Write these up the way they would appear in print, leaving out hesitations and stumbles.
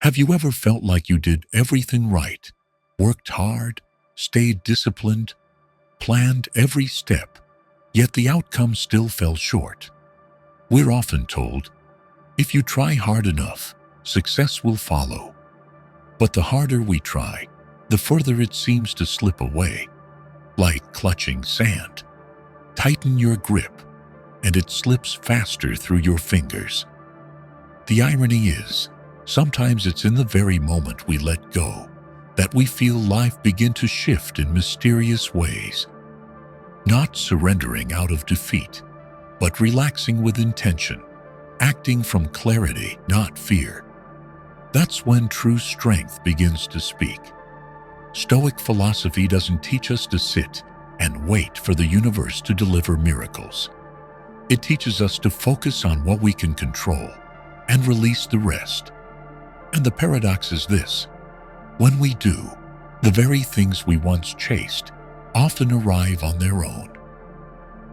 Have you ever felt like you did everything right, worked hard, stayed disciplined, planned every step, yet the outcome still fell short? We're often told, if you try hard enough, success will follow. But the harder we try, the further it seems to slip away. Like clutching sand. Tighten your grip, and it slips faster through your fingers. The irony is, sometimes it's in the very moment we let go that we feel life begin to shift in mysterious ways. Not surrendering out of defeat, but relaxing with intention, acting from clarity, not fear. That's when true strength begins to speak. Stoic philosophy doesn't teach us to sit and wait for the universe to deliver miracles. It teaches us to focus on what we can control and release the rest. And the paradox is this: when we do, the very things we once chased often arrive on their own.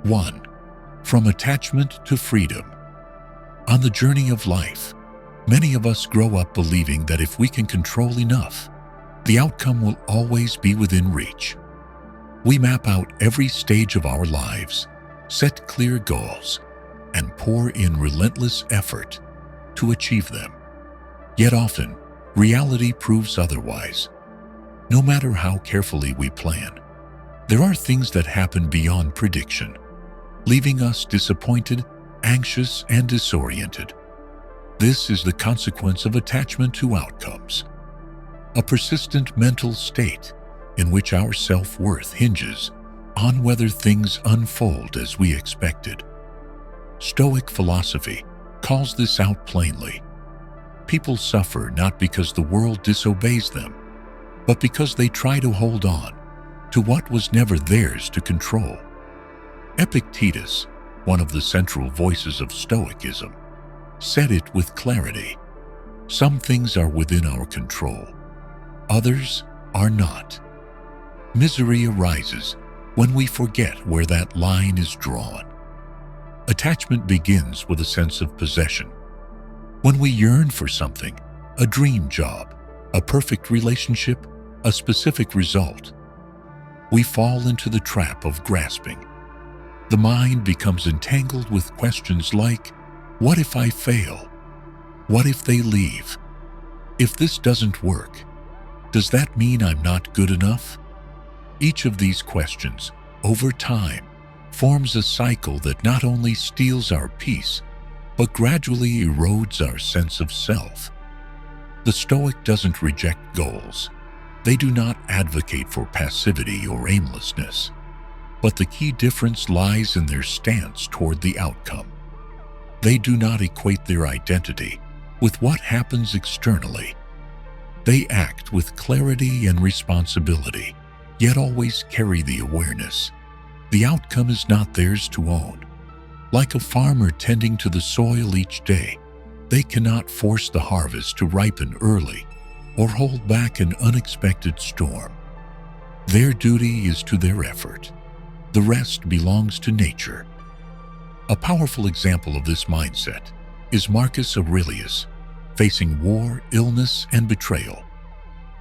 1. From attachment to freedom. On the journey of life, many of us grow up believing that if we can control enough, the outcome will always be within reach. We map out every stage of our lives, set clear goals, and pour in relentless effort to achieve them. Yet often, reality proves otherwise. No matter how carefully we plan, there are things that happen beyond prediction, leaving us disappointed, anxious, and disoriented. This is the consequence of attachment to outcomes, a persistent mental state in which our self-worth hinges on whether things unfold as we expected. Stoic philosophy calls this out plainly. People suffer not because the world disobeys them, but because they try to hold on to what was never theirs to control. Epictetus, one of the central voices of Stoicism, said it with clarity: some things are within our control, others are not. Misery arises when we forget where that line is drawn. Attachment begins with a sense of possession. When we yearn for something, a dream job, a perfect relationship, a specific result, we fall into the trap of grasping. The mind becomes entangled with questions like, what if I fail? What if they leave? If this doesn't work, does that mean I'm not good enough? Each of these questions, over time, forms a cycle that not only steals our peace, but gradually erodes our sense of self. The Stoic doesn't reject goals. They do not advocate for passivity or aimlessness. But the key difference lies in their stance toward the outcome. They do not equate their identity with what happens externally. They act with clarity and responsibility, yet always carry the awareness. The outcome is not theirs to own. Like a farmer tending to the soil each day, they cannot force the harvest to ripen early or hold back an unexpected storm. Their duty is to their effort. The rest belongs to nature. A powerful example of this mindset is Marcus Aurelius, facing war, illness, and betrayal.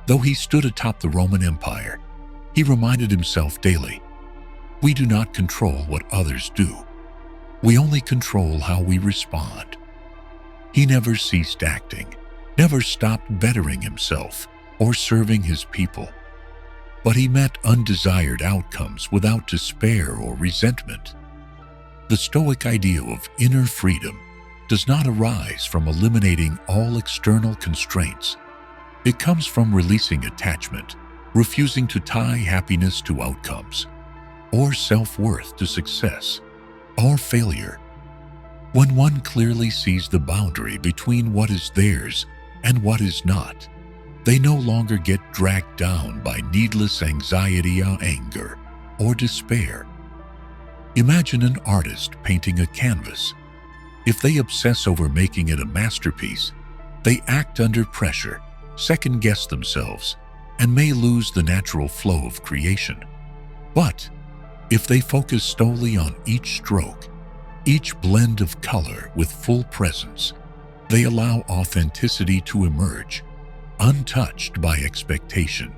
Though he stood atop the Roman Empire, he reminded himself daily, we do not control what others do. We only control how we respond. He never ceased acting, never stopped bettering himself or serving his people. But he met undesired outcomes without despair or resentment. The Stoic idea of inner freedom does not arise from eliminating all external constraints. It comes from releasing attachment, refusing to tie happiness to outcomes, or self-worth to success or failure. When one clearly sees the boundary between what is theirs and what is not, they no longer get dragged down by needless anxiety or anger or despair. Imagine an artist painting a canvas. If they obsess over making it a masterpiece, they act under pressure, second-guess themselves, and may lose the natural flow of creation. But if they focus solely on each stroke, each blend of color with full presence, they allow authenticity to emerge, untouched by expectation.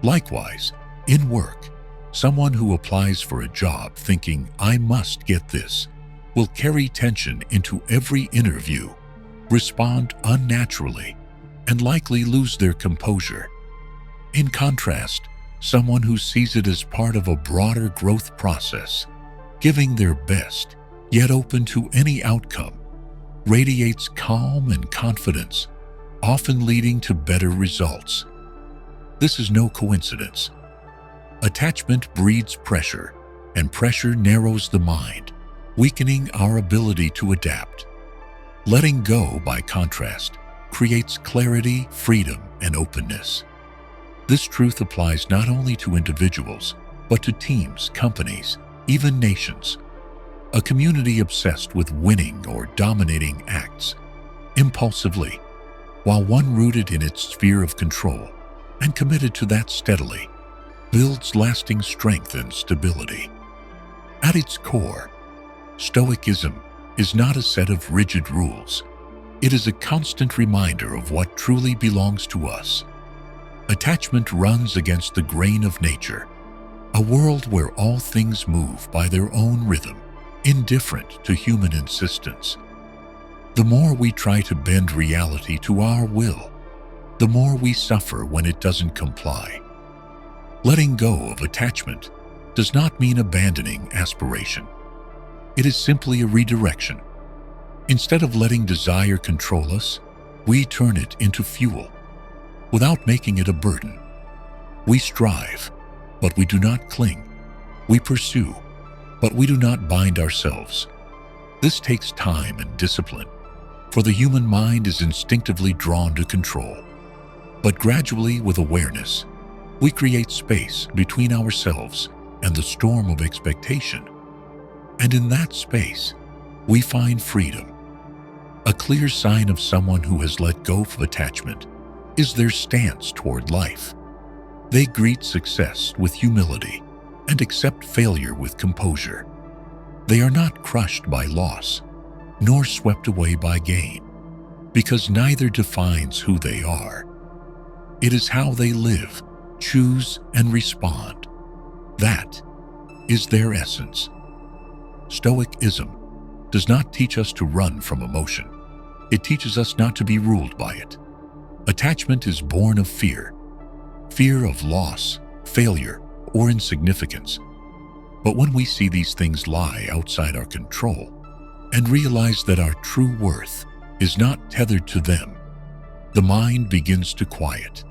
Likewise, in work, someone who applies for a job thinking, "I must get this," will carry tension into every interview, respond unnaturally, and likely lose their composure. In contrast, someone who sees it as part of a broader growth process, giving their best, yet open to any outcome, radiates calm and confidence, often leading to better results. This is no coincidence. Attachment breeds pressure, and pressure narrows the mind, weakening our ability to adapt. Letting go, by contrast, creates clarity, freedom, and openness. This truth applies not only to individuals, but to teams, companies, even nations. A community obsessed with winning or dominating acts impulsively, while one rooted in its sphere of control and committed to that steadily, builds lasting strength and stability. At its core, Stoicism is not a set of rigid rules. It is a constant reminder of what truly belongs to us. Attachment runs against the grain of nature, a world where all things move by their own rhythm, indifferent to human insistence. The more we try to bend reality to our will, the more we suffer when it doesn't comply. Letting go of attachment does not mean abandoning aspiration. It is simply a redirection. Instead of letting desire control us, we turn it into fuel, without making it a burden. We strive, but we do not cling. We pursue, but we do not bind ourselves. This takes time and discipline, for the human mind is instinctively drawn to control. But gradually, with awareness, we create space between ourselves and the storm of expectation. And in that space, we find freedom. A clear sign of someone who has let go of attachment is their stance toward life. They greet success with humility and accept failure with composure. They are not crushed by loss, nor swept away by gain, because neither defines who they are. It is how they live, choose, and respond. That is their essence. Stoicism does not teach us to run from emotion. It teaches us not to be ruled by it. Attachment is born of fear of loss, failure, or insignificance. But when we see these things lie outside our control and realize that our true worth is not tethered to them, the mind begins to quiet.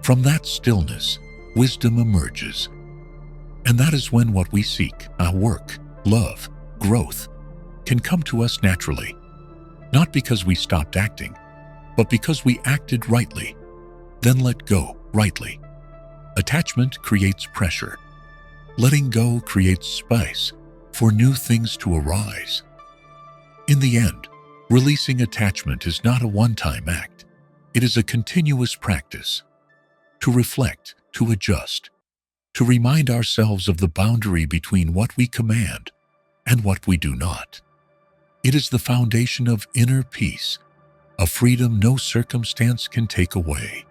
From that stillness, wisdom emerges. And that is when what we seek, our work, love, growth, can come to us naturally. Not because we stopped acting, but because we acted rightly, then let go rightly. Attachment creates pressure. Letting go creates space for new things to arise. In the end, releasing attachment is not a one-time act. It is a continuous practice. To reflect, to adjust, to remind ourselves of the boundary between what we command and what we do not. It is the foundation of inner peace, a freedom no circumstance can take away.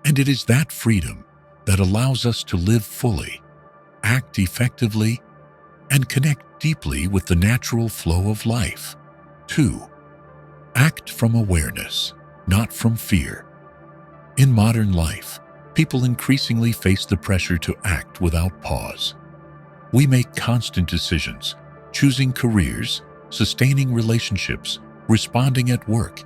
And it is that freedom that allows us to live fully, act effectively, and connect deeply with the natural flow of life. 2. Act from awareness, not from fear. In modern life, people increasingly face the pressure to act without pause. We make constant decisions, choosing careers, sustaining relationships, responding at work.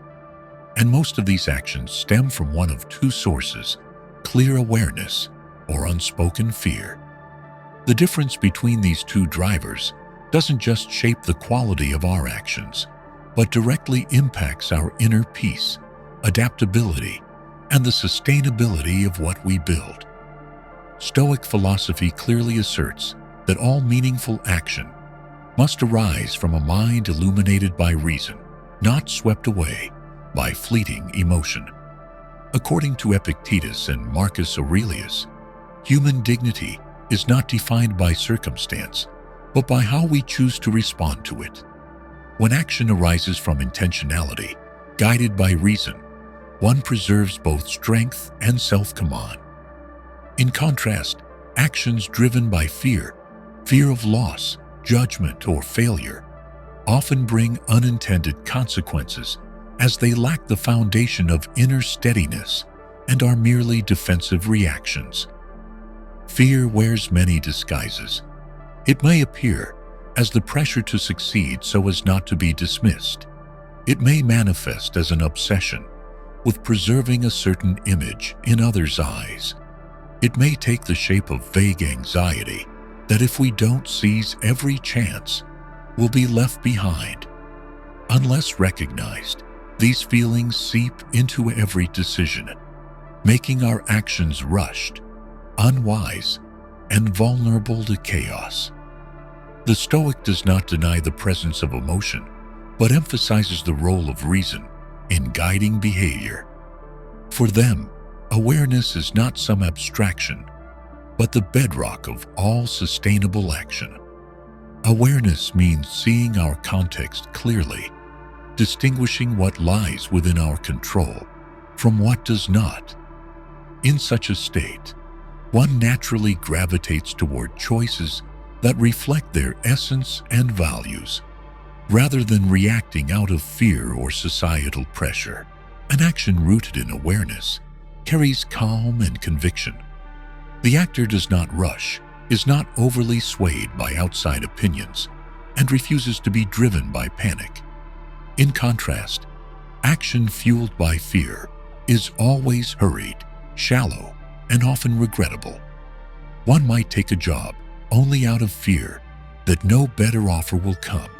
And most of these actions stem from one of two sources: clear awareness or unspoken fear. The difference between these two drivers doesn't just shape the quality of our actions, but directly impacts our inner peace, adaptability, and the sustainability of what we build. Stoic philosophy clearly asserts that all meaningful action must arise from a mind illuminated by reason, not swept away by fleeting emotion. According to Epictetus and Marcus Aurelius, human dignity is not defined by circumstance, but by how we choose to respond to it. When action arises from intentionality, guided by reason, one preserves both strength and self-command. In contrast, actions driven by fear of loss, judgment, or failure, often bring unintended consequences as they lack the foundation of inner steadiness and are merely defensive reactions. Fear wears many disguises. It may appear as the pressure to succeed so as not to be dismissed. It may manifest as an obsession with preserving a certain image in others' eyes. It may take the shape of vague anxiety that if we don't seize every chance, we'll be left behind. Unless recognized, these feelings seep into every decision, making our actions rushed, unwise, and vulnerable to chaos. The Stoic does not deny the presence of emotion, but emphasizes the role of reason in guiding behavior. For them, awareness is not some abstraction, but the bedrock of all sustainable action. Awareness means seeing our context clearly, distinguishing what lies within our control from what does not. In such a state, one naturally gravitates toward choices that reflect their essence and values, rather than reacting out of fear or societal pressure. An action rooted in awareness carries calm and conviction. The actor does not rush, is not overly swayed by outside opinions, and refuses to be driven by panic. In contrast, action fueled by fear is always hurried, shallow, and often regrettable. One might take a job only out of fear that no better offer will come,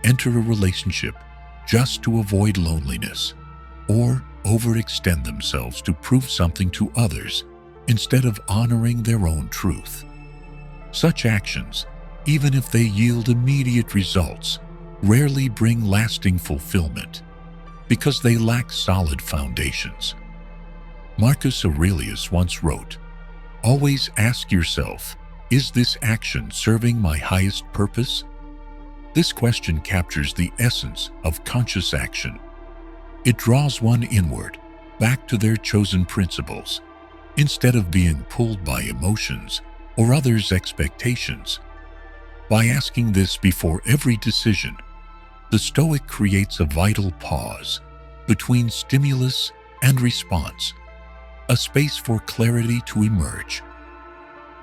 enter a relationship just to avoid loneliness, or overextend themselves to prove something to others instead of honoring their own truth. Such actions, even if they yield immediate results, rarely bring lasting fulfillment because they lack solid foundations. Marcus Aurelius once wrote, "Always ask yourself, is this action serving my highest purpose?" This question captures the essence of conscious action. It draws one inward, back to their chosen principles, instead of being pulled by emotions or others' expectations. By asking this before every decision, the Stoic creates a vital pause between stimulus and response, a space for clarity to emerge.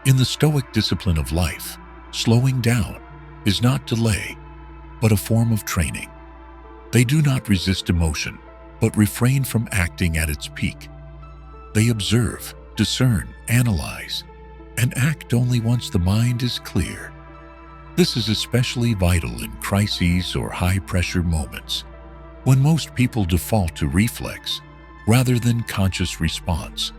In the Stoic discipline of life, slowing down is not delay, but a form of training. They do not resist emotion, but refrain from acting at its peak. They observe, discern, analyze, and act only once the mind is clear. This is especially vital in crises or high-pressure moments, when most people default to reflex rather than conscious response.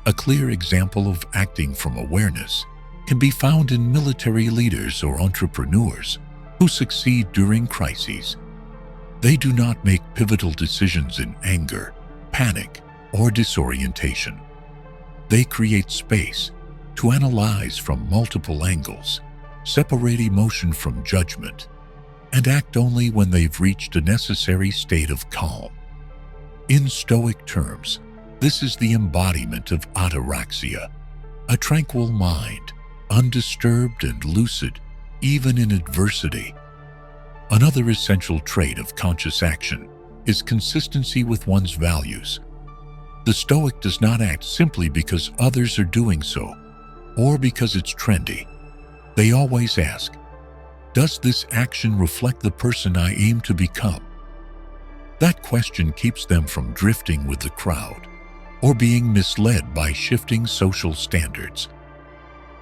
A clear example of acting from awareness can be found in military leaders or entrepreneurs who succeed during crises. They do not make pivotal decisions in anger, panic, or disorientation. They create space to analyze from multiple angles, separate emotion from judgment, and act only when they've reached a necessary state of calm. In Stoic terms, this is the embodiment of ataraxia, a tranquil mind, undisturbed and lucid, even in adversity. Another essential trait of conscious action is consistency with one's values. The Stoic does not act simply because others are doing so, or because it's trendy. They always ask, does this action reflect the person I aim to become? That question keeps them from drifting with the crowd or being misled by shifting social standards.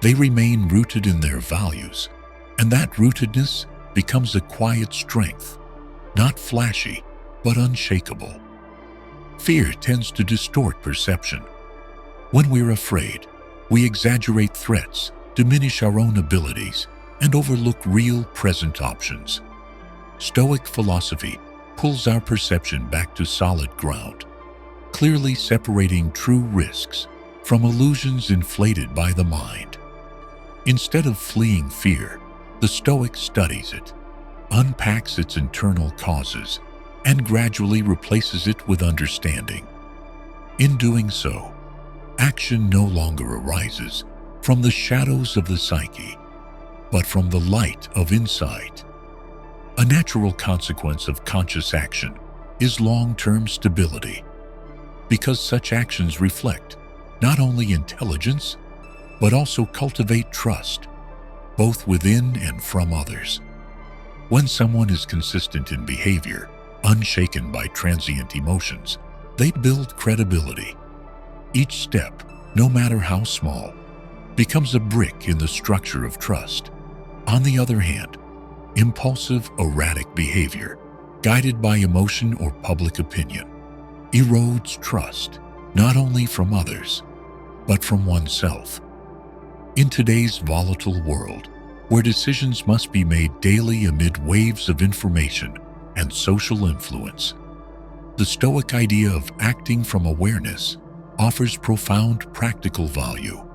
They remain rooted in their values, and that rootedness becomes a quiet strength, not flashy, but unshakable. Fear tends to distort perception. When we're afraid, we exaggerate threats, diminish our own abilities, and overlook real present options. Stoic philosophy pulls our perception back to solid ground, clearly separating true risks from illusions inflated by the mind. Instead of fleeing fear, the Stoic studies it, unpacks its internal causes, and gradually replaces it with understanding. In doing so, action no longer arises from the shadows of the psyche, but from the light of insight. A natural consequence of conscious action is long-term stability, because such actions reflect not only intelligence, but also cultivate trust, both within and from others. When someone is consistent in behavior, unshaken by transient emotions, they build credibility. Each step, no matter how small, becomes a brick in the structure of trust. On the other hand, impulsive, erratic behavior, guided by emotion or public opinion, erodes trust, not only from others, but from oneself. In today's volatile world, where decisions must be made daily amid waves of information and social influence, the Stoic idea of acting from awareness offers profound practical value.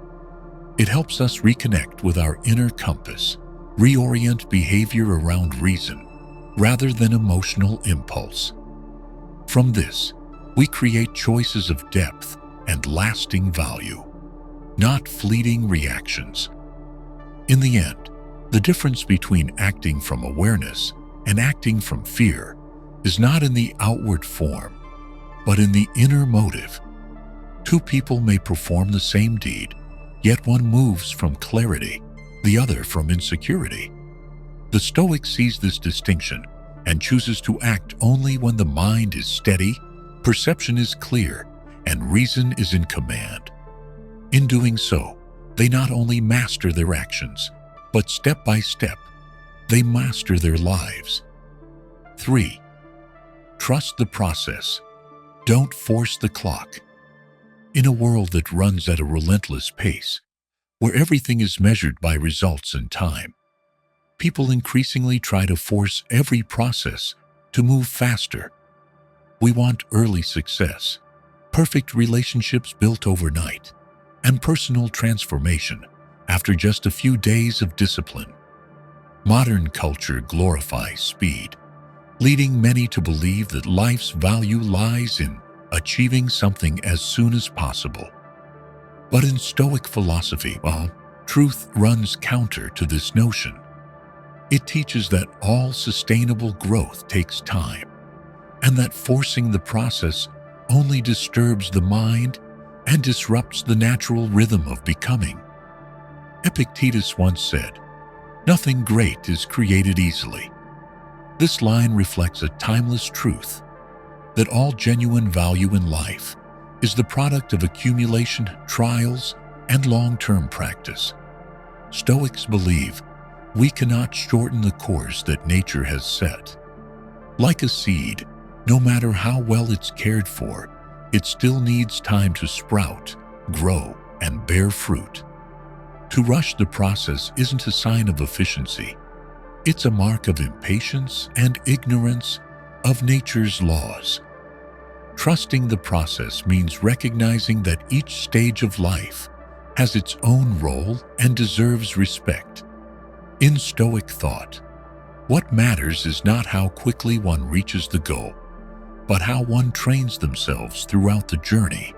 It helps us reconnect with our inner compass, reorient behavior around reason rather than emotional impulse. From this, we create choices of depth and lasting value, not fleeting reactions. In the end, the difference between acting from awareness and acting from fear is not in the outward form, but in the inner motive. Two people may perform the same deed, yet one moves from clarity, the other from insecurity. The Stoic sees this distinction and chooses to act only when the mind is steady, perception is clear, and reason is in command. In doing so, they not only master their actions, but step by step, they master their lives. 3. Trust the process. Don't force the clock. In a world that runs at a relentless pace, where everything is measured by results and time, people increasingly try to force every process to move faster. We want early success, perfect relationships built overnight, and personal transformation after just a few days of discipline. Modern culture glorifies speed, leading many to believe that life's value lies in achieving something as soon as possible. But in Stoic philosophy, truth runs counter to this notion. It teaches that all sustainable growth takes time, and that forcing the process only disturbs the mind and disrupts the natural rhythm of becoming. Epictetus once said, "Nothing great is created easily." This line reflects a timeless truth, that all genuine value in life is the product of accumulation, trials, and long-term practice. Stoics believe we cannot shorten the course that nature has set. Like a seed, no matter how well it's cared for, it still needs time to sprout, grow, and bear fruit. To rush the process isn't a sign of efficiency. It's a mark of impatience and ignorance of nature's laws. Trusting the process means recognizing that each stage of life has its own role and deserves respect. In Stoic thought, what matters is not how quickly one reaches the goal, but how one trains themselves throughout the journey.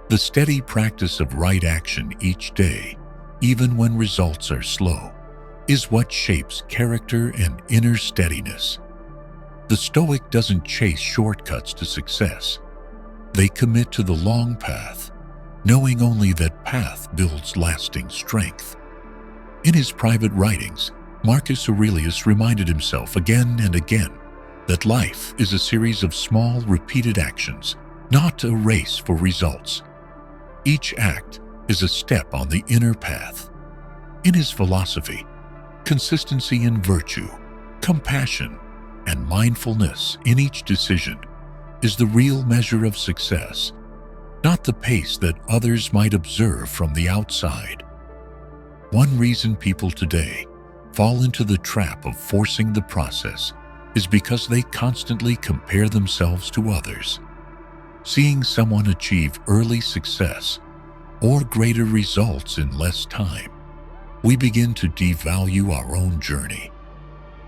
The steady practice of right action each day, even when results are slow, is what shapes character and inner steadiness. The Stoic doesn't chase shortcuts to success. They commit to the long path, knowing only that path builds lasting strength. In his private writings, Marcus Aurelius reminded himself again and again that life is a series of small, repeated actions, not a race for results. Each act is a step on the inner path. In his philosophy, consistency in virtue, compassion, and mindfulness in each decision is the real measure of success, not the pace that others might observe from the outside. One reason people today fall into the trap of forcing the process is because they constantly compare themselves to others. Seeing someone achieve early success or greater results in less time, we begin to devalue our own journey.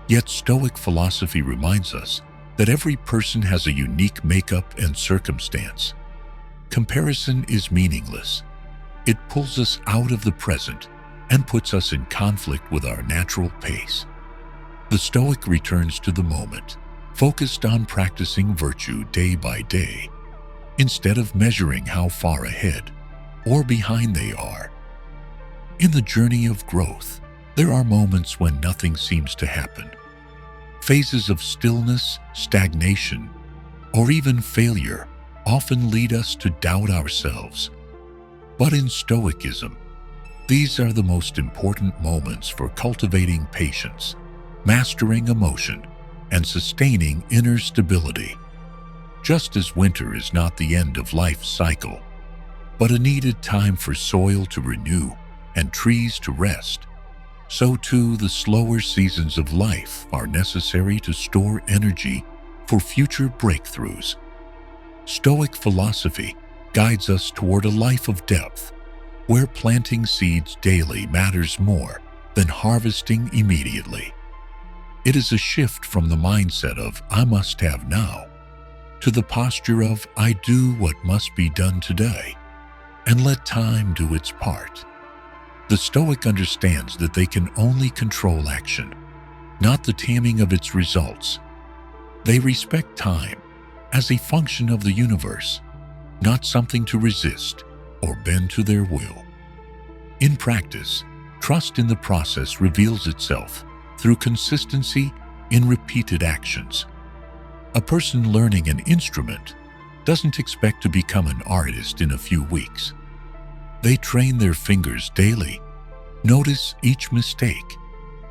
Yet Stoic philosophy reminds us that every person has a unique makeup and circumstance. Comparison is meaningless. It pulls us out of the present and puts us in conflict with our natural pace. The Stoic returns to the moment, focused on practicing virtue day by day, instead of measuring how far ahead or behind they are. In the journey of growth, there are moments when nothing seems to happen. Phases of stillness, stagnation, or even failure often lead us to doubt ourselves. But in Stoicism, these are the most important moments for cultivating patience, mastering emotion, and sustaining inner stability. Just as winter is not the end of life's cycle, but a needed time for soil to renew and trees to rest, so too the slower seasons of life are necessary to store energy for future breakthroughs. Stoic philosophy guides us toward a life of depth, where planting seeds daily matters more than harvesting immediately. It is a shift from the mindset of "I must have now" to the posture of "I do what must be done today, and let time do its part." The Stoic understands that they can only control action, not the timing of its results. They respect time as a function of the universe, not something to resist or bend to their will. In practice, trust in the process reveals itself through consistency in repeated actions. A person learning an instrument doesn't expect to become an artist in a few weeks. They train their fingers daily, notice each mistake,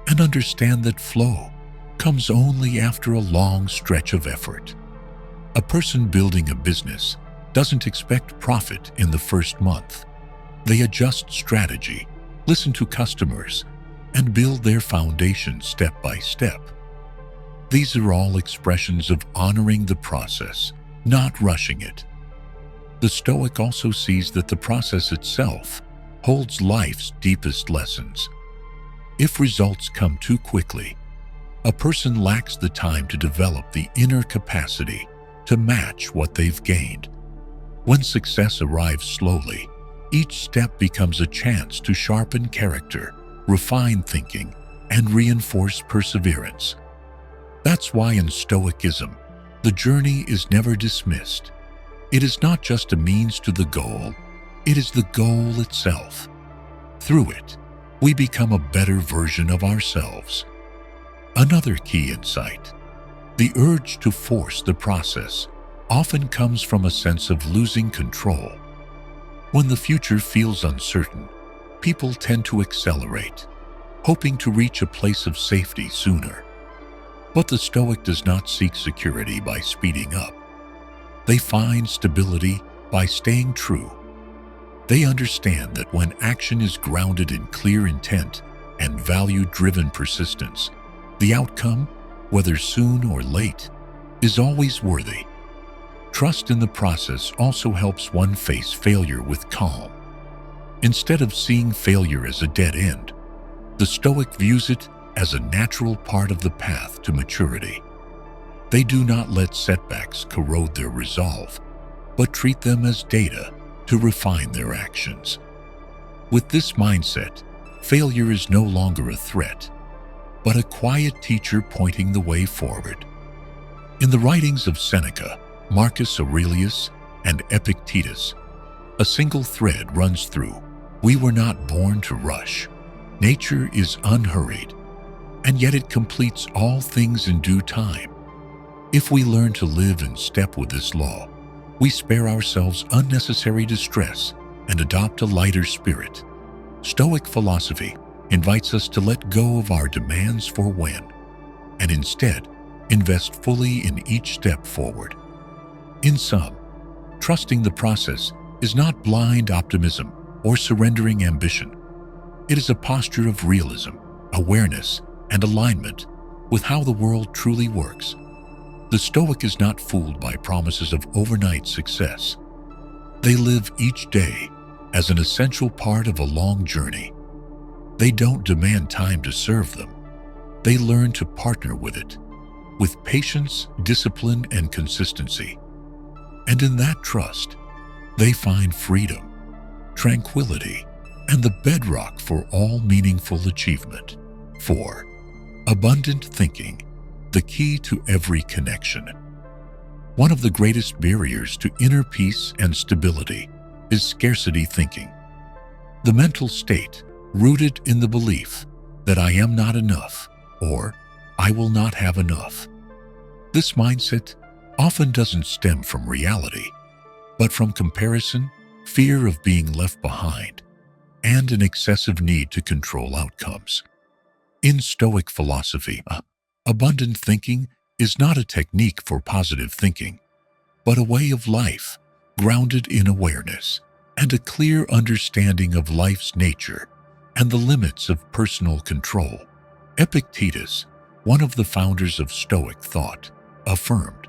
and understand that flow comes only after a long stretch of effort. A person building a business doesn't expect profit in the first month. They adjust strategy, listen to customers, and build their foundation step by step. These are all expressions of honoring the process, not rushing it. The Stoic also sees that the process itself holds life's deepest lessons. If results come too quickly, a person lacks the time to develop the inner capacity to match what they've gained. When success arrives slowly, each step becomes a chance to sharpen character, refine thinking, and reinforce perseverance. That's why in Stoicism, the journey is never dismissed. It is not just a means to the goal, it is the goal itself. Through it, we become a better version of ourselves. Another key insight: the urge to force the process often comes from a sense of losing control. When the future feels uncertain, people tend to accelerate, hoping to reach a place of safety sooner. But the Stoic does not seek security by speeding up. They find stability by staying true. They understand that when action is grounded in clear intent and value-driven persistence, the outcome, whether soon or late, is always worthy. Trust in the process also helps one face failure with calm. Instead of seeing failure as a dead end, the Stoic views it as a natural part of the path to maturity. They do not let setbacks corrode their resolve, but treat them as data to refine their actions. With this mindset, failure is no longer a threat, but a quiet teacher pointing the way forward. In the writings of Seneca, Marcus Aurelius, and Epictetus, a single thread runs through: we were not born to rush. Nature is unhurried, and yet it completes all things in due time. If we learn to live in step with this law, we spare ourselves unnecessary distress and adopt a lighter spirit. Stoic philosophy invites us to let go of our demands for when, and instead invest fully in each step forward. In sum, trusting the process is not blind optimism or surrendering ambition. It is a posture of realism, awareness, and alignment with how the world truly works. The Stoic is not fooled by promises of overnight success. They live each day as an essential part of a long journey. They don't demand time to serve them. They learn to partner with it, with patience, discipline, and consistency. And in that trust, they find freedom, tranquility, and the bedrock for all meaningful achievement. 4. Abundant thinking, the key to every connection. One of the greatest barriers to inner peace and stability is scarcity thinking. The mental state rooted in the belief that I am not enough or I will not have enough. This mindset often doesn't stem from reality, but from comparison, fear of being left behind, and an excessive need to control outcomes. In Stoic philosophy, abundant thinking is not a technique for positive thinking, but a way of life grounded in awareness and a clear understanding of life's nature and the limits of personal control. Epictetus, one of the founders of Stoic thought, affirmed,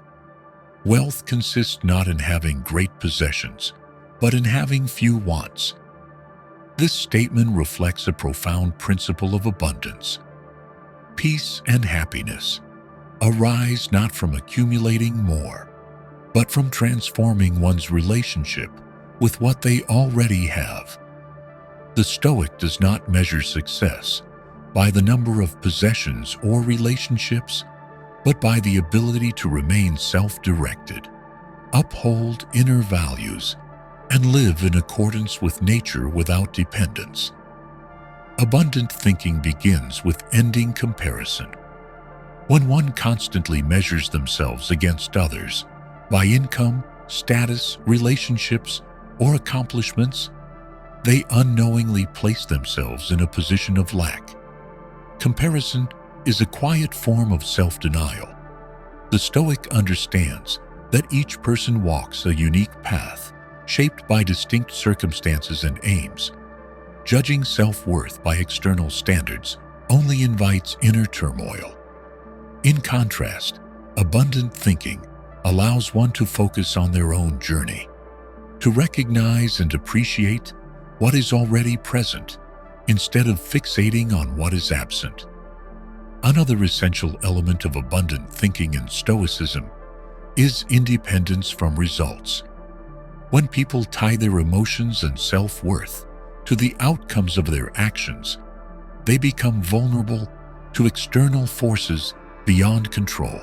"Wealth consists not in having great possessions, but in having few wants." This statement reflects a profound principle of abundance. Peace and happiness arise not from accumulating more, but from transforming one's relationship with what they already have. The Stoic does not measure success by the number of possessions or relationships, but by the ability to remain self-directed, uphold inner values, and live in accordance with nature without dependence. Abundant thinking begins with ending comparison. When one constantly measures themselves against others by income, status, relationships, or accomplishments, they unknowingly place themselves in a position of lack. Comparison is a quiet form of self-denial. The Stoic understands that each person walks a unique path, shaped by distinct circumstances and aims. Judging self-worth by external standards only invites inner turmoil. In contrast, abundant thinking allows one to focus on their own journey, to recognize and appreciate what is already present instead of fixating on what is absent. Another essential element of abundant thinking in Stoicism is independence from results. When people tie their emotions and self-worth to the outcomes of their actions, they become vulnerable to external forces beyond control.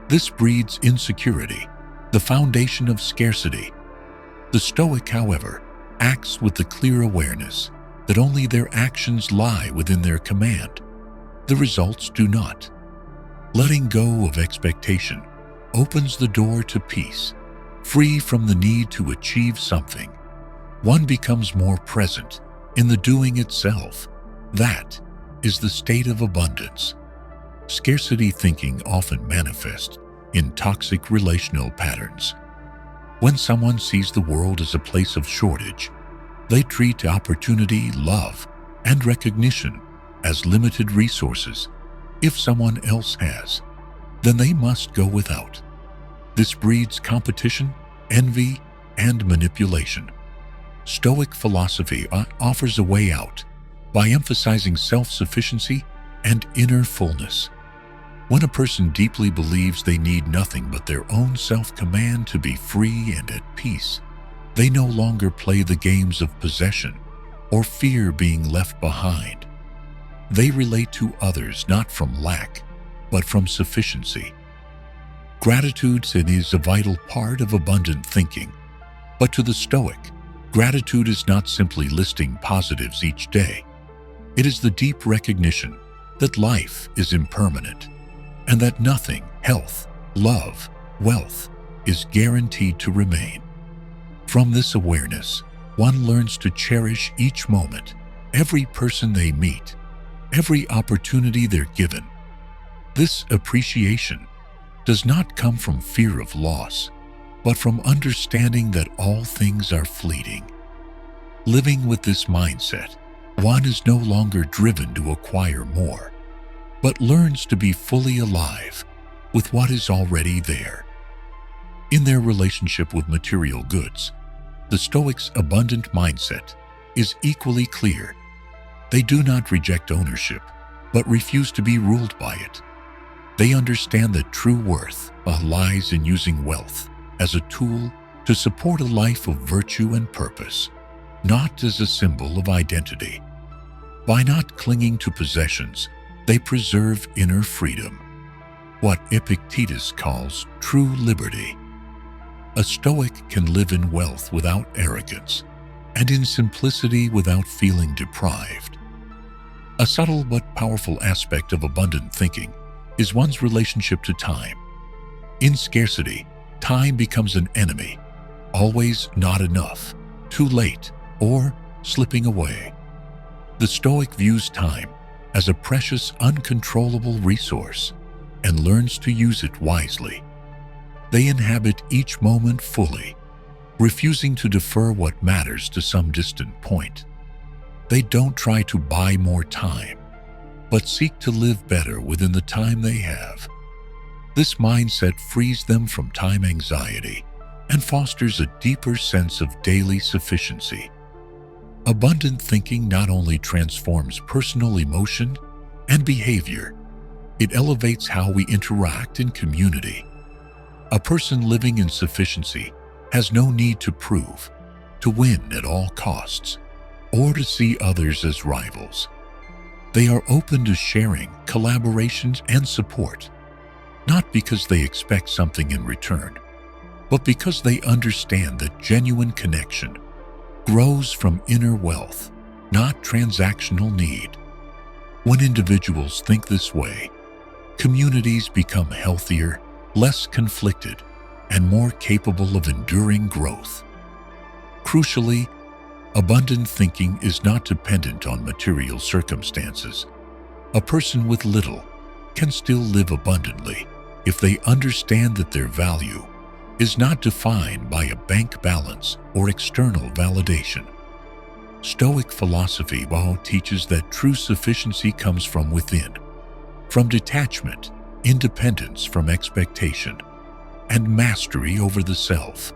This breeds insecurity, the foundation of scarcity. The Stoic, however, acts with the clear awareness that only their actions lie within their command. The results do not. Letting go of expectation opens the door to peace. Free from the need to achieve something, one becomes more present in the doing itself. That is the state of abundance. Scarcity thinking often manifests in toxic relational patterns. When someone sees the world as a place of shortage, they treat opportunity, love, and recognition as limited resources. If someone else has, then they must go without. This breeds competition, envy, and manipulation. Stoic philosophy offers a way out by emphasizing self-sufficiency and inner fullness. When a person deeply believes they need nothing but their own self-command to be free and at peace, they no longer play the games of possession or fear being left behind. They relate to others not from lack, but from sufficiency. Gratitude is a vital part of abundant thinking, but to the Stoic, gratitude is not simply listing positives each day. It is the deep recognition that life is impermanent and that nothing, health, love, wealth, is guaranteed to remain. From this awareness, one learns to cherish each moment, every person they meet, every opportunity they're given. This appreciation does not come from fear of loss, but from understanding that all things are fleeting. Living with this mindset, one is no longer driven to acquire more, but learns to be fully alive with what is already there. In their relationship with material goods, the Stoics' abundant mindset is equally clear. They do not reject ownership, but refuse to be ruled by it. They understand that true worth lies in using wealth as a tool to support a life of virtue and purpose, not as a symbol of identity. By not clinging to possessions, they preserve inner freedom, what Epictetus calls true liberty. A Stoic can live in wealth without arrogance, and in simplicity without feeling deprived. A subtle but powerful aspect of abundant thinking is one's relationship to time. In scarcity, time becomes an enemy, always not enough, too late, or slipping away. The Stoic views time as a precious, uncontrollable resource and learns to use it wisely. They inhabit each moment fully, refusing to defer what matters to some distant point. They don't try to buy more time, but seek to live better within the time they have. This mindset frees them from time anxiety and fosters a deeper sense of daily sufficiency. Abundant thinking not only transforms personal emotion and behavior, it elevates how we interact in community. A person living in sufficiency has no need to prove, to win at all costs, or to see others as rivals. They are open to sharing, collaborations, and support, not because they expect something in return, but because they understand that genuine connection grows from inner wealth, not transactional need. When individuals think this way, communities become healthier, less conflicted, and more capable of enduring growth. Crucially, abundant thinking is not dependent on material circumstances. A person with little can still live abundantly if they understand that their value is not defined by a bank balance or external validation. Stoic philosophy teaches that true sufficiency comes from within, from detachment, independence from expectation, and mastery over the self.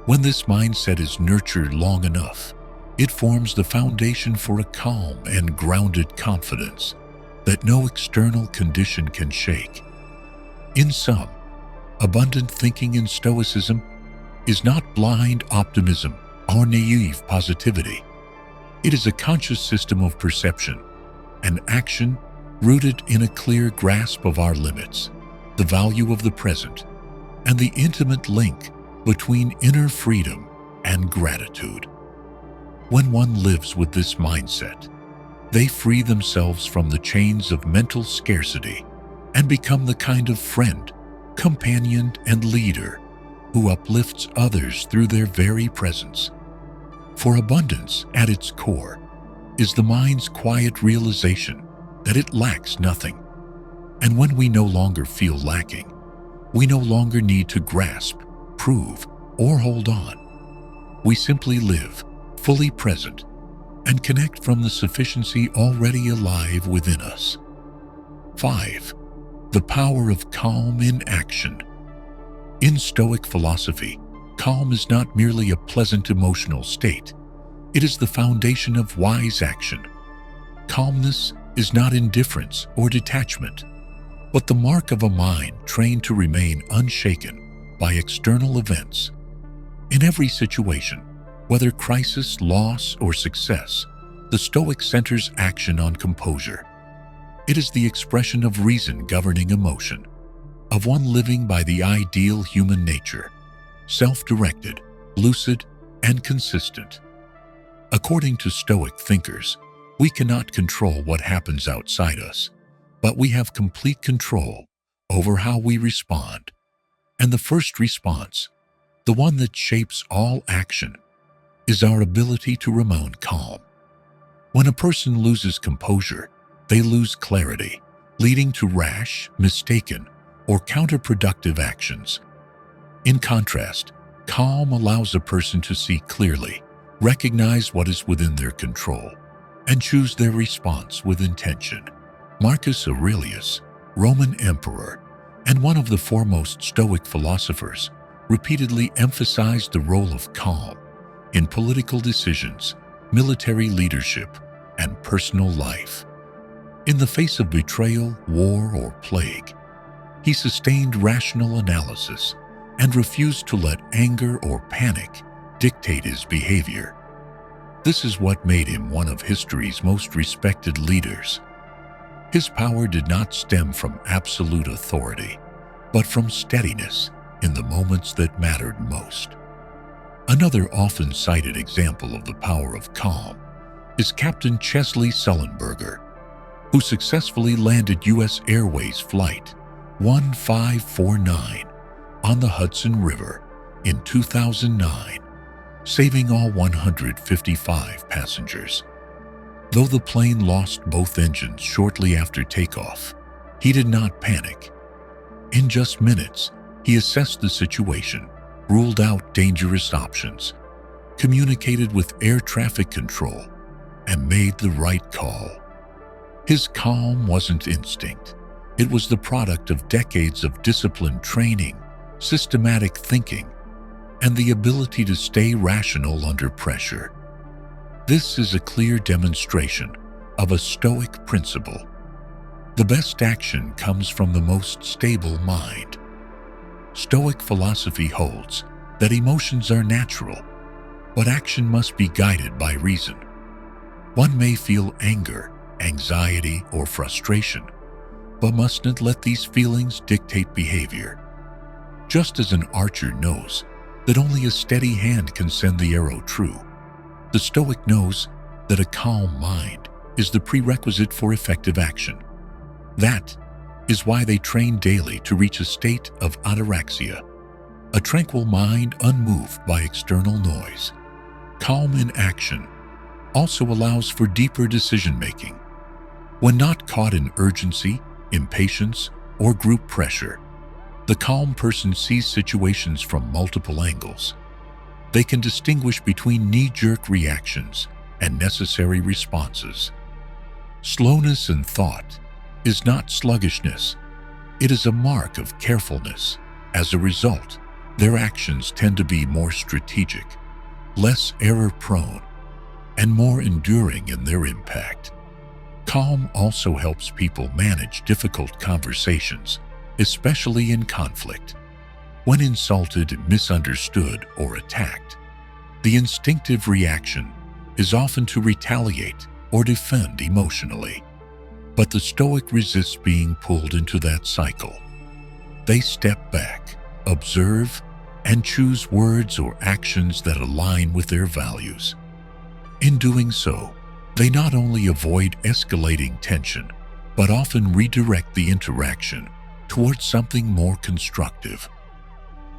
When this mindset is nurtured long enough, it forms the foundation for a calm and grounded confidence that no external condition can shake. In sum, abundant thinking in Stoicism is not blind optimism or naive positivity. It is a conscious system of perception and action rooted in a clear grasp of our limits, the value of the present, and the intimate link between inner freedom and gratitude. When one lives with this mindset, they free themselves from the chains of mental scarcity and become the kind of friend, companion, and leader who uplifts others through their very presence. For abundance, at its core, is the mind's quiet realization that it lacks nothing. And when we no longer feel lacking, we no longer need to grasp, prove, or hold on. We simply live, fully present, and connect from the sufficiency already alive within us. 5. The power of calm in action. In Stoic philosophy, calm is not merely a pleasant emotional state. It is the foundation of wise action. Calmness is not indifference or detachment, but the mark of a mind trained to remain unshaken by external events. In every situation, whether crisis, loss, or success, the Stoic centers action on composure. It is the expression of reason governing emotion, of one living by the ideal human nature, self-directed, lucid, and consistent. According to Stoic thinkers, we cannot control what happens outside us, but we have complete control over how we respond. And the first response, the one that shapes all action, is our ability to remain calm. When a person loses composure, they lose clarity, leading to rash, mistaken, or counterproductive actions. In contrast, calm allows a person to see clearly, recognize what is within their control, and choose their response with intention. Marcus Aurelius, Roman emperor, and one of the foremost Stoic philosophers, repeatedly emphasized the role of calm in political decisions, military leadership, and personal life. In the face of betrayal, war, or plague, He sustained rational analysis and refused to let anger or panic dictate his behavior. This is what made him one of history's most respected leaders. His power did not stem from absolute authority, but from steadiness in the moments that mattered most. Another often cited example of the power of calm is Captain Chesley Sullenberger, who successfully landed U.S. Airways Flight 1549 on the Hudson River in 2009, saving all 155 passengers. Though the plane lost both engines shortly after takeoff, he did not panic. In just minutes, he assessed the situation, ruled out dangerous options, communicated with air traffic control, and made the right call. His calm wasn't instinct. It was the product of decades of disciplined training, systematic thinking, and the ability to stay rational under pressure. This is a clear demonstration of a Stoic principle. The best action comes from the most stable mind. Stoic philosophy holds that emotions are natural, but action must be guided by reason. One may feel anger, anxiety, or frustration, but mustn't let these feelings dictate behavior. Just as an archer knows that only a steady hand can send the arrow true, the Stoic knows that a calm mind is the prerequisite for effective action. That is why they train daily to reach a state of ataraxia, a tranquil mind unmoved by external noise. Calm in action also allows for deeper decision-making. When not caught in urgency, impatience, or group pressure, the calm person sees situations from multiple angles. They can distinguish between knee-jerk reactions and necessary responses. Slowness in thought is not sluggishness. It is a mark of carefulness. As a result, their actions tend to be more strategic, less error-prone, and more enduring in their impact. Calm also helps people manage difficult conversations, especially in conflict. When insulted, misunderstood, or attacked, the instinctive reaction is often to retaliate or defend emotionally. But the Stoic resists being pulled into that cycle. They step back, observe, and choose words or actions that align with their values. In doing so, they not only avoid escalating tension, but often redirect the interaction towards something more constructive.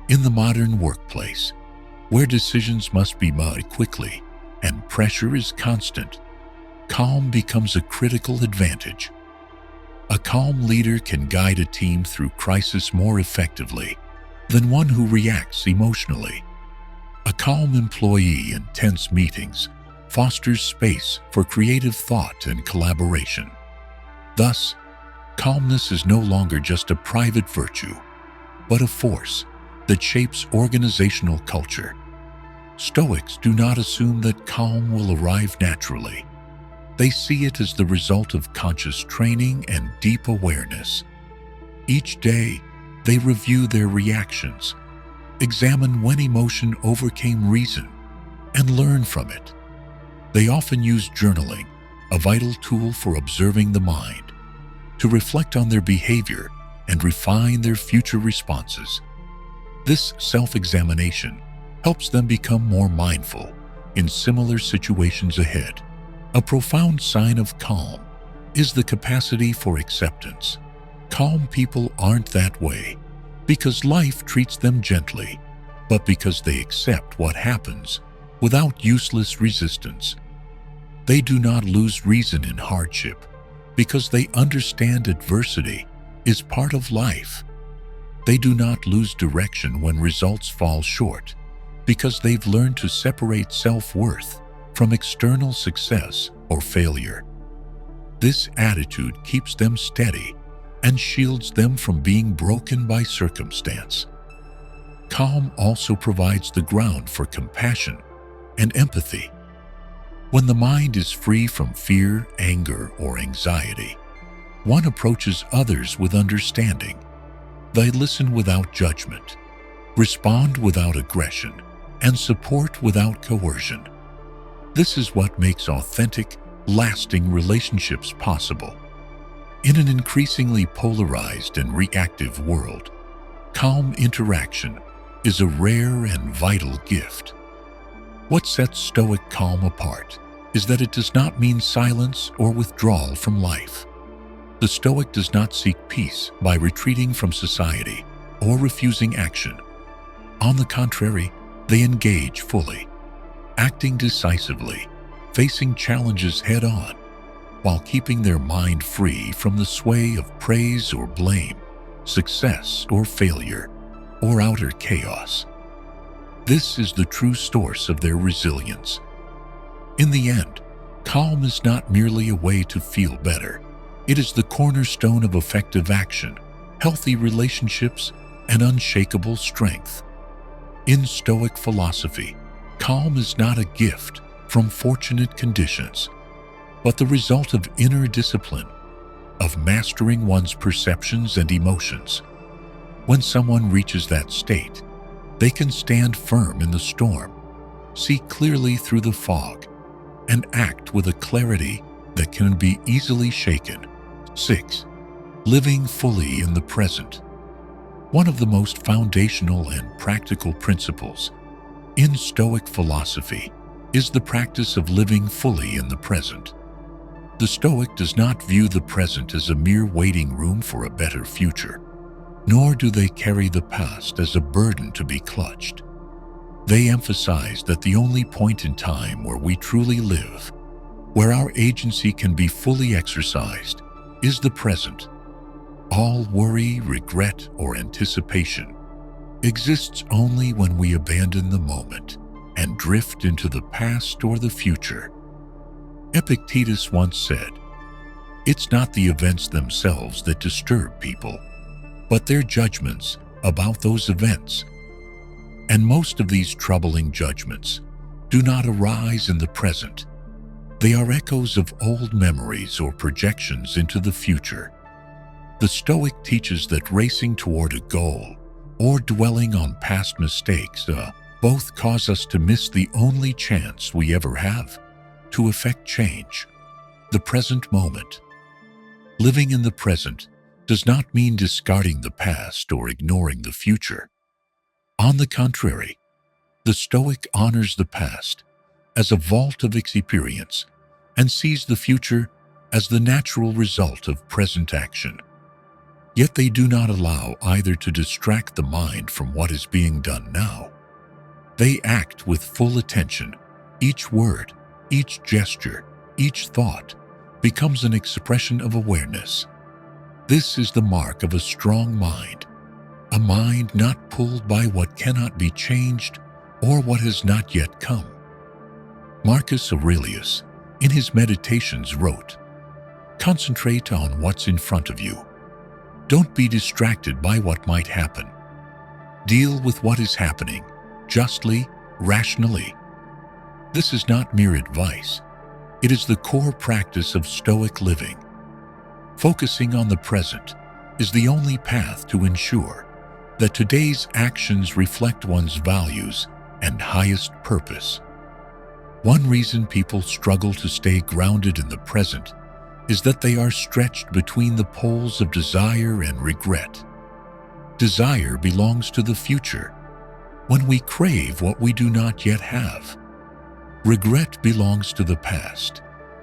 In the modern workplace, where decisions must be made quickly and pressure is constant, calm becomes a critical advantage. A calm leader can guide a team through crisis more effectively than one who reacts emotionally. A calm employee in tense meetings fosters space for creative thought and collaboration. Thus, calmness is no longer just a private virtue, but a force that shapes organizational culture. Stoics do not assume that calm will arrive naturally. They see it as the result of conscious training and deep awareness. Each day, they review their reactions, examine when emotion overcame reason, and learn from it. They often use journaling, a vital tool for observing the mind, to reflect on their behavior and refine their future responses. This self-examination helps them become more mindful in similar situations ahead. A profound sign of calm is the capacity for acceptance. Calm people aren't that way because life treats them gently, but because they accept what happens without useless resistance. They do not lose reason in hardship because they understand adversity is part of life. They do not lose direction when results fall short because they've learned to separate self-worth from external success or failure. This attitude keeps them steady and shields them from being broken by circumstance. Calm also provides the ground for compassion and empathy. When the mind is free from fear, anger, or anxiety, one approaches others with understanding. They listen without judgment, respond without aggression, and support without coercion. This is what makes authentic, lasting relationships possible. In an increasingly polarized and reactive world, calm interaction is a rare and vital gift. What sets Stoic calm apart is that it does not mean silence or withdrawal from life. The Stoic does not seek peace by retreating from society or refusing action. On the contrary, they engage fully, acting decisively, facing challenges head-on, while keeping their mind free from the sway of praise or blame, success or failure, or outer chaos. This is the true source of their resilience. In the end, calm is not merely a way to feel better. It is the cornerstone of effective action, healthy relationships, and unshakable strength. In Stoic philosophy, calm is not a gift from fortunate conditions, but the result of inner discipline, of mastering one's perceptions and emotions. When someone reaches that state, they can stand firm in the storm, see clearly through the fog, and act with a clarity that can be easily shaken. 6. Living fully in the present. One of the most foundational and practical principles in Stoic philosophy is the practice of living fully in the present. The Stoic does not view the present as a mere waiting room for a better future, nor do they carry the past as a burden to be clutched. They emphasize that the only point in time where we truly live, where our agency can be fully exercised, is the present. All worry, regret, or anticipation exists only when we abandon the moment and drift into the past or the future. Epictetus once said, "It's not the events themselves that disturb people, but their judgments about those events." And most of these troubling judgments do not arise in the present. They are echoes of old memories or projections into the future. The Stoic teaches that racing toward a goal or dwelling on past mistakes both cause us to miss the only chance we ever have to effect change, the present moment. Living in the present does not mean discarding the past or ignoring the future. On the contrary, the Stoic honors the past as a vault of experience and sees the future as the natural result of present action. Yet they do not allow either to distract the mind from what is being done now. They act with full attention. Each word, each gesture, each thought becomes an expression of awareness. This is the mark of a strong mind, a mind not pulled by what cannot be changed or what has not yet come. Marcus Aurelius, in his Meditations, wrote, "Concentrate on what's in front of you. Don't be distracted by what might happen. Deal with what is happening, justly, rationally." This is not mere advice. It is the core practice of Stoic living. Focusing on the present is the only path to ensure that today's actions reflect one's values and highest purpose. One reason people struggle to stay grounded in the present is that they are stretched between the poles of desire and regret. Desire belongs to the future, when we crave what we do not yet have. Regret belongs to the past,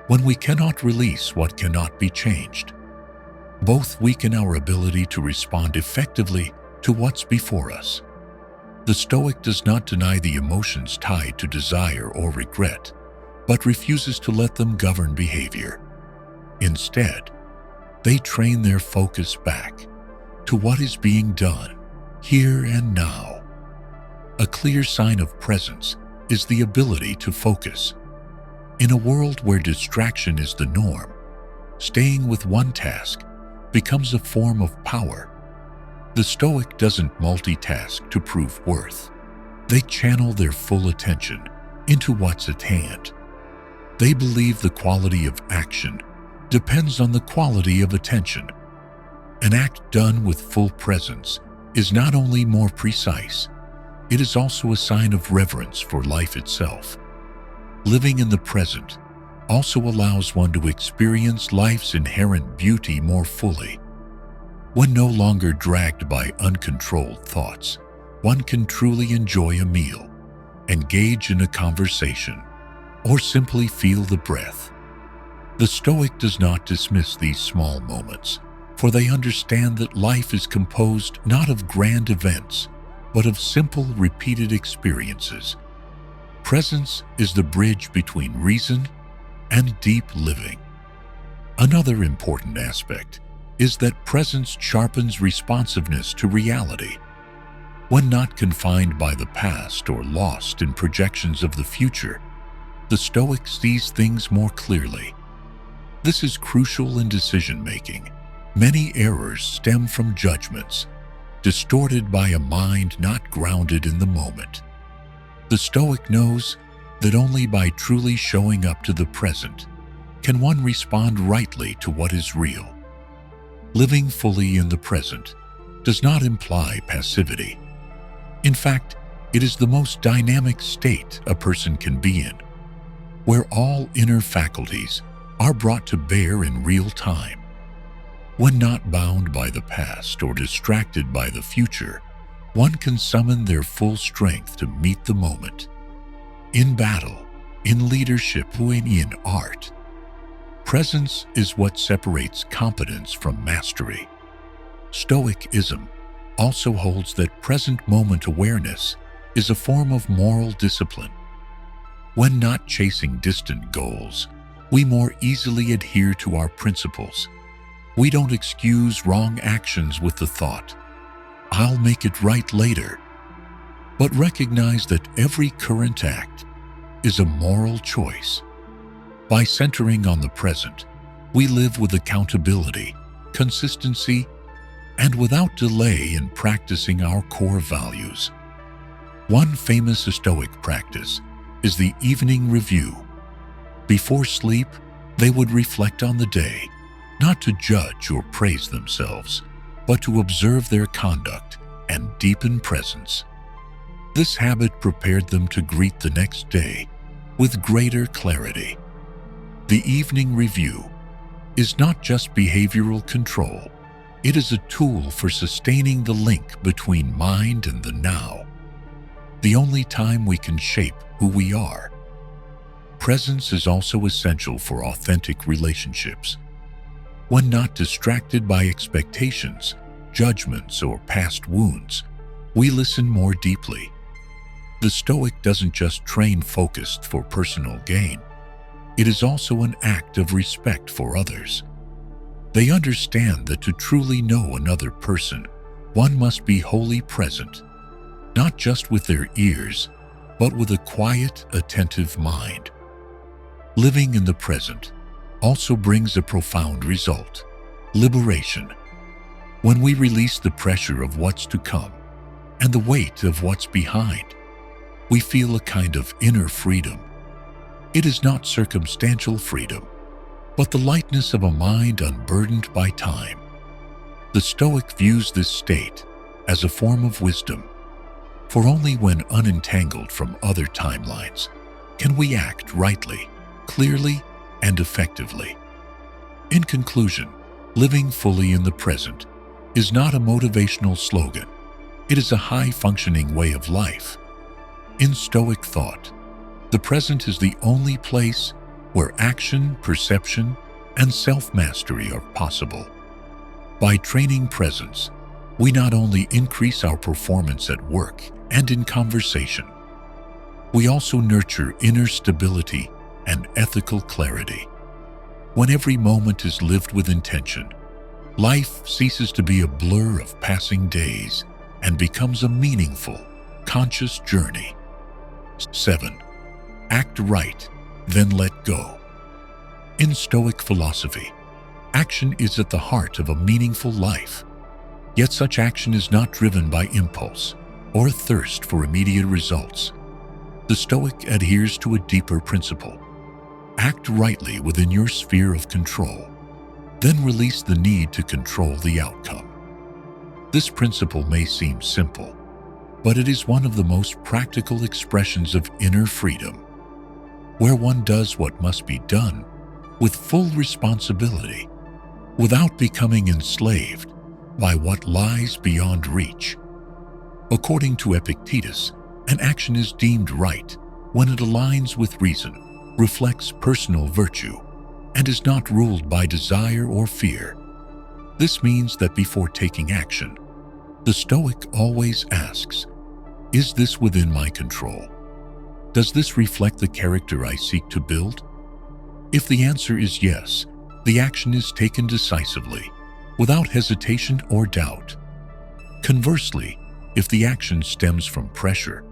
when we cannot release what cannot be changed. Both weaken our ability to respond effectively to what's before us. The Stoic does not deny the emotions tied to desire or regret, but refuses to let them govern behavior. Instead, they train their focus back to what is being done, here and now. A clear sign of presence is the ability to focus. In a world where distraction is the norm, staying with one task becomes a form of power. The Stoic doesn't multitask to prove worth. They channel their full attention into what's at hand. They believe the quality of action depends on the quality of attention. An act done with full presence is not only more precise, it is also a sign of reverence for life itself. Living in the present also allows one to experience life's inherent beauty more fully. When no longer dragged by uncontrolled thoughts, one can truly enjoy a meal, engage in a conversation, or simply feel the breath. The Stoic does not dismiss these small moments, for they understand that life is composed not of grand events, but of simple, repeated experiences. Presence is the bridge between reason and deep living. Another important aspect is that presence sharpens responsiveness to reality. When not confined by the past or lost in projections of the future, the Stoic sees things more clearly. This is crucial in decision-making. Many errors stem from judgments, distorted by a mind not grounded in the moment. The Stoic knows that only by truly showing up to the present can one respond rightly to what is real. Living fully in the present does not imply passivity. In fact, it is the most dynamic state a person can be in, where all inner faculties are brought to bear in real time. When not bound by the past or distracted by the future, one can summon their full strength to meet the moment. In battle, in leadership, and in art, presence is what separates competence from mastery. Stoicism also holds that present moment awareness is a form of moral discipline. When not chasing distant goals, we more easily adhere to our principles. We don't excuse wrong actions with the thought, "I'll make it right later," but recognize that every current act is a moral choice. By centering on the present, we live with accountability, consistency, and without delay in practicing our core values. One famous Stoic practice is the evening review. Before sleep, they would reflect on the day, not to judge or praise themselves, but to observe their conduct and deepen presence. This habit prepared them to greet the next day with greater clarity. The evening review is not just behavioral control, it is a tool for sustaining the link between mind and the now, the only time we can shape who we are. Presence is also essential for authentic relationships. When not distracted by expectations, judgments, or past wounds, we listen more deeply. The Stoic doesn't just train focused for personal gain. It is also an act of respect for others. They understand that to truly know another person, one must be wholly present, not just with their ears, but with a quiet, attentive mind. Living in the present also brings a profound result: liberation. When we release the pressure of what's to come and the weight of what's behind, we feel a kind of inner freedom. It is not circumstantial freedom, but the lightness of a mind unburdened by time. The Stoic views this state as a form of wisdom, for only when unentangled from other timelines can we act rightly, clearly, and effectively. In conclusion, living fully in the present is not a motivational slogan. It is a high-functioning way of life. In Stoic thought, the present is the only place where action, perception, and self-mastery are possible. By training presence, we not only increase our performance at work and in conversation, we also nurture inner stability and ethical clarity. When every moment is lived with intention, life ceases to be a blur of passing days and becomes a meaningful, conscious journey. 7. Act right, then let go. In Stoic philosophy, action is at the heart of a meaningful life. Yet such action is not driven by impulse or a thirst for immediate results. The Stoic adheres to a deeper principle: act rightly within your sphere of control. then release the need to control the outcome. This principle may seem simple, but it is one of the most practical expressions of inner freedom, where one does what must be done with full responsibility, without becoming enslaved by what lies beyond reach. According to Epictetus, an action is deemed right when it aligns with reason, reflects personal virtue, and is not ruled by desire or fear. This means that before taking action, the Stoic always asks, is this within my control? Does this reflect the character I seek to build? If the answer is yes, the action is taken decisively, without hesitation or doubt. Conversely, if the action stems from pressure,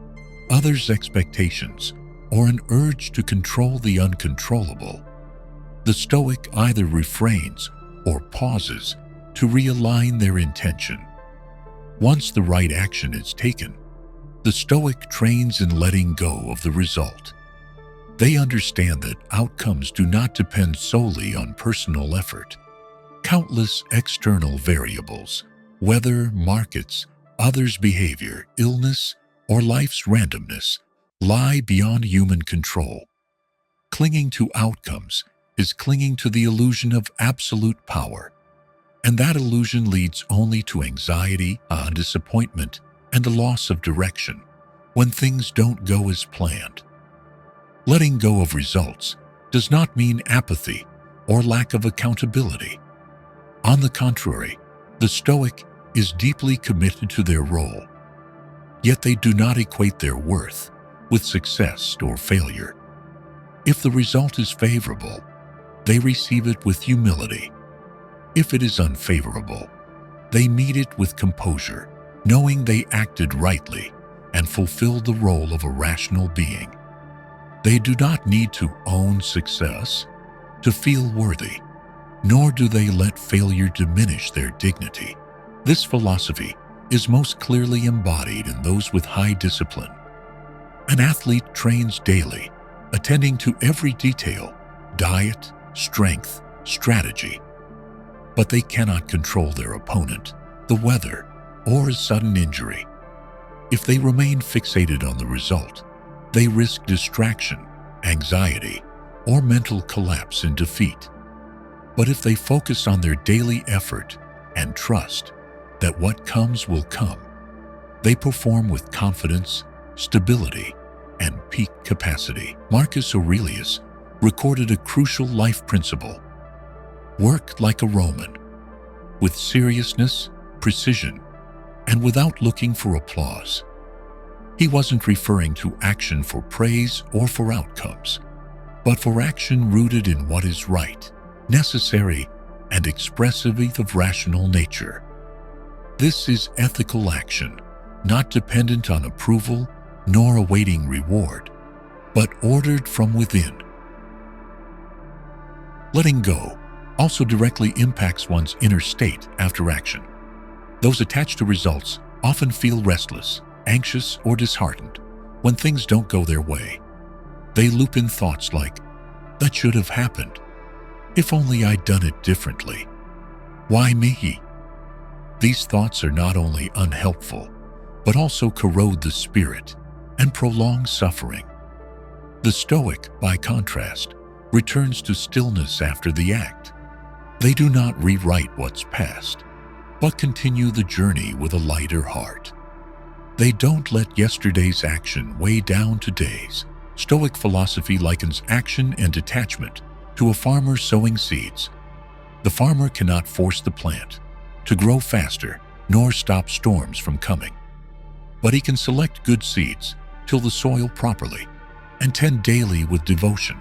others' expectations, or an urge to control the uncontrollable, the Stoic either refrains or pauses to realign their intention. Once the right action is taken, the Stoic trains in letting go of the result. They understand that outcomes do not depend solely on personal effort. Countless external variables, weather, markets, others' behavior, illness, or life's randomness, lie beyond human control. Clinging to outcomes is clinging to the illusion of absolute power, and that illusion leads only to anxiety, disappointment, and a loss of direction when things don't go as planned. Letting go of results does not mean apathy or lack of accountability. On the contrary, the Stoic is deeply committed to their role, yet they do not equate their worth with success or failure. If the result is favorable, they receive it with humility. If it is unfavorable, they meet it with composure, knowing they acted rightly and fulfilled the role of a rational being. They do not need to own success to feel worthy, nor do they let failure diminish their dignity. This philosophy is most clearly embodied in those with high discipline. An athlete trains daily, attending to every detail, diet, strength, strategy. But they cannot control their opponent, the weather, or a sudden injury. If they remain fixated on the result, they risk distraction, anxiety, or mental collapse in defeat. But if they focus on their daily effort and trust that what comes will come, they perform with confidence, stability, and peak capacity. Marcus Aurelius recorded a crucial life principle: work like a Roman, with seriousness, precision, and without looking for applause. He wasn't referring to action for praise or for outcomes, but for action rooted in what is right, necessary, and expressive of rational nature. This is ethical action, not dependent on approval nor awaiting reward, but ordered from within. Letting go also directly impacts one's inner state after action. Those attached to results often feel restless, anxious, or disheartened when things don't go their way. They loop in thoughts like, "That should have happened. If only I'd done it differently. Why me?" These thoughts are not only unhelpful, but also corrode the spirit and prolong suffering. The Stoic, by contrast, returns to stillness after the act. They do not rewrite what's past, but continue the journey with a lighter heart. They don't let yesterday's action weigh down today's. Stoic philosophy likens action and detachment to a farmer sowing seeds. The farmer cannot force the plant to grow faster, nor stop storms from coming. But he can select good seeds, till the soil properly, and tend daily with devotion.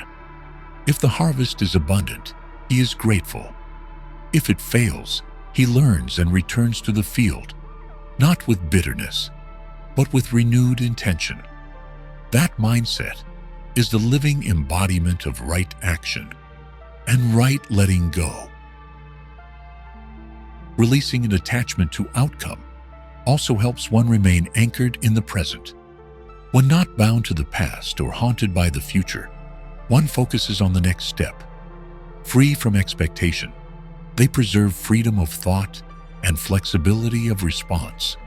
If the harvest is abundant, he is grateful. If it fails, he learns and returns to the field, not with bitterness, but with renewed intention. That mindset is the living embodiment of right action and right letting go. Releasing an attachment to outcome also helps one remain anchored in the present. When not bound to the past or haunted by the future, one focuses on the next step. Free from expectation, They preserve freedom of thought and flexibility of response.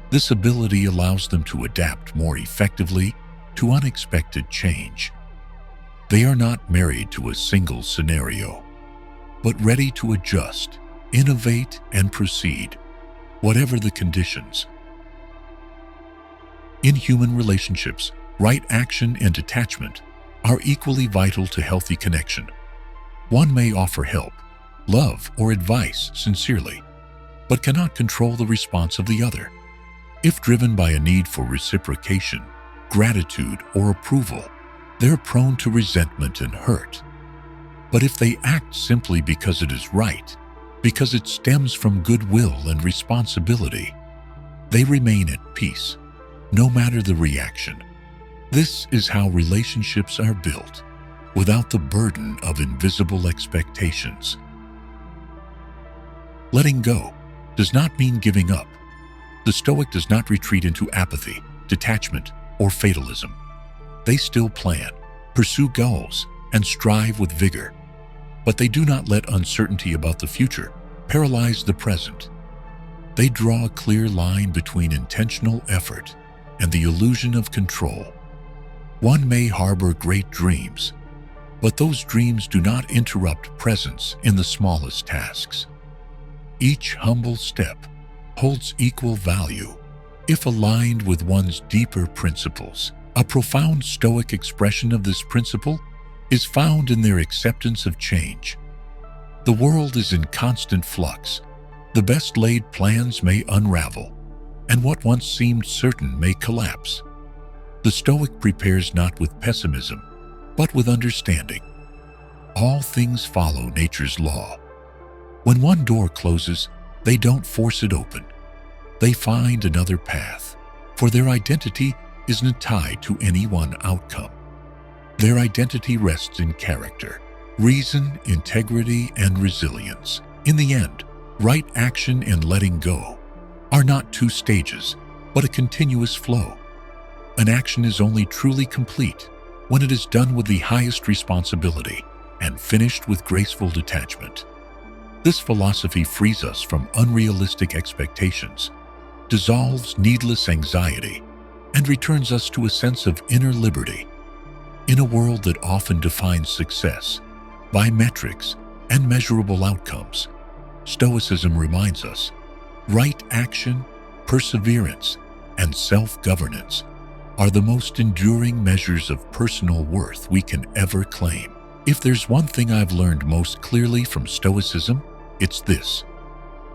This ability allows them to adapt more effectively to unexpected change. They are not married to a single scenario, but ready to adjust, innovate, and proceed, whatever the conditions. In human relationships, right action and detachment are equally vital to healthy connection. One may offer help, love, or advice sincerely, but cannot control the response of the other. If driven by a need for reciprocation, gratitude, or approval, they're prone to resentment and hurt. But if they act simply because it is right, because it stems from goodwill and responsibility, they remain at peace, no matter the reaction. This is how relationships are built, without the burden of invisible expectations. Letting go does not mean giving up. The Stoic does not retreat into apathy, detachment, or fatalism. They still plan, pursue goals, and strive with vigor. But they do not let uncertainty about the future paralyze the present. They draw a clear line between intentional effort and the illusion of control. One may harbor great dreams, but those dreams do not interrupt presence in the smallest tasks. Each humble step holds equal value if aligned with one's deeper principles. A profound Stoic expression of this principle is found in their acceptance of change. The world is in constant flux. The best laid plans may unravel, and what once seemed certain may collapse. The Stoic prepares not with pessimism, but with understanding. All things follow nature's law. When one door closes, they don't force it open. They find another path, for their identity isn't tied to any one outcome. Their identity rests in character, reason, integrity, and resilience. In the end, right action and letting go are not two stages, but a continuous flow. An action is only truly complete when it is done with the highest responsibility and finished with graceful detachment. This philosophy frees us from unrealistic expectations, dissolves needless anxiety, and returns us to a sense of inner liberty. In a world that often defines success by metrics and measurable outcomes, Stoicism reminds us, right action, perseverance, and self-governance are the most enduring measures of personal worth we can ever claim. If there's one thing I've learned most clearly from Stoicism, it's this: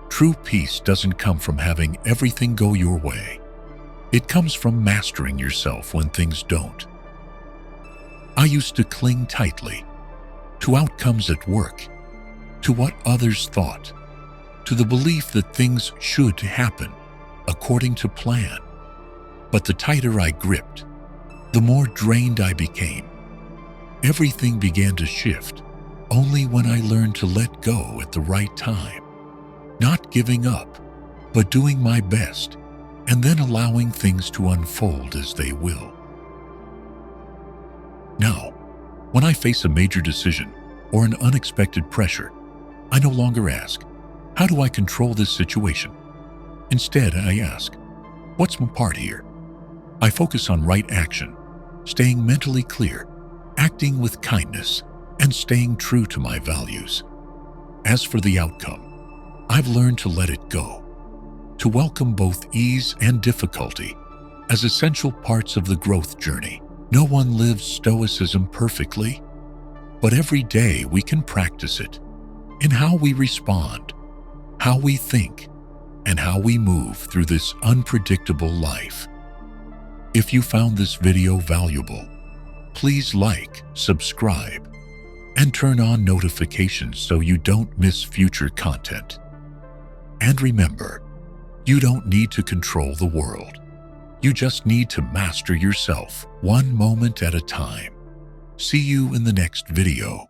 true peace doesn't come from having everything go your way. It comes from mastering yourself when things don't. I used to cling tightly to outcomes at work, to what others thought, to the belief that things should happen according to plan. But the tighter I gripped, the more drained I became. Everything began to shift only when I learned to let go at the right time, not giving up, but doing my best, and then allowing things to unfold as they will. Now, when I face a major decision or an unexpected pressure, I no longer ask, how do I control this situation? Instead, I ask, what's my part here? I focus on right action, staying mentally clear, acting with kindness, and staying true to my values. As for the outcome, I've learned to let it go, to welcome both ease and difficulty as essential parts of the growth journey. No one lives Stoicism perfectly, but every day we can practice it in how we respond, how we think, and how we move through this unpredictable life. If you found this video valuable, please like, subscribe, and turn on notifications so you don't miss future content. And remember, you don't need to control the world. You just need to master yourself, one moment at a time. See you in the next video.